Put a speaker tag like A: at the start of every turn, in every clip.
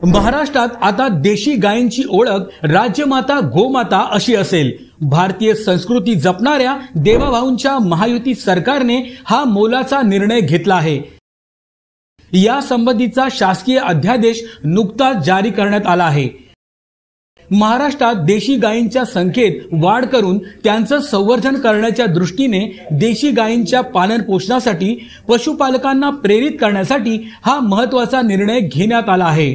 A: महाराष्ट्रात आता देशी गायींची ओळख राजमाता गोमाता अशी असेल। भारतीय संस्कृती जपणाऱ्या देवाभाऊंच्या महायुती सरकारने हा मोलाचा निर्णय घेतला आहे। या संबंधीचा शासकीय अध्यादेश नुकताच जारी करण्यात आला आहे। महाराष्ट्रात देशी गायींच्या संख्येत वाढ करून त्यांचं संवर्धन करण्याच्या दृष्टीने देशी गायींच्या पालन पोषणासाठी पशुपालकांना प्रेरित करण्यासाठी हा महत्त्वाचा निर्णय घेण्यात आला आहे।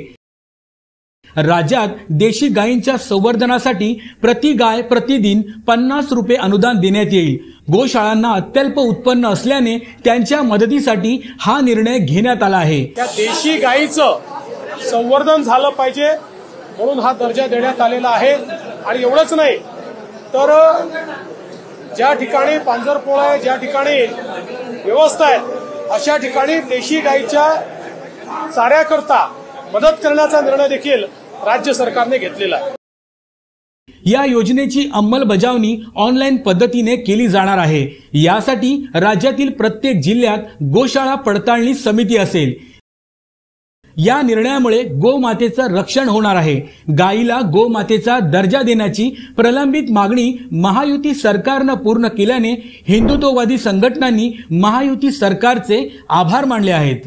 A: राज्यात देशी गायींच्या संवर्धनासाठी प्रति गाय प्रतिदिन 50 रुपये अनुदान देण्यात येईल। गोशाळांना अत्यल्प उत्पन्न असल्याने त्यांच्या मदतीसाठी हा निर्णय घेण्यात आला आहे।
B: त्या देशी गायीचं संवर्धन झालं पाहिजे म्हणून हा दर्जा देण्यात आलेला आहे। आणि एवढंच नाही तर ज्या ठिकाणी पांजरपोळ आहे, ज्या ठिकाणी व्यवस्था आहे, अशा ठिकाणी देशी गायीच्या चाऱ्याकरता मदत करण्याचा निर्णय देखील राज्य सरकारने घेतलेला आहे।
A: या योजनेची अंमलबजावणी ऑनलाईन पद्धतीने केली जाणार आहे। यासाठी राज्यातील प्रत्येक जिल्ह्यात गोशाळा पडताळणी समिती असेल। या निर्णयामुळे गोमातेचं रक्षण होणार आहे। गायीला गोमातेचा दर्जा देण्याची प्रलंबित मागणी महायुती सरकारने पूर्ण केल्याने हिंदुत्ववादी संघटनांनी महायुती सरकारचे आभार मानले आहेत।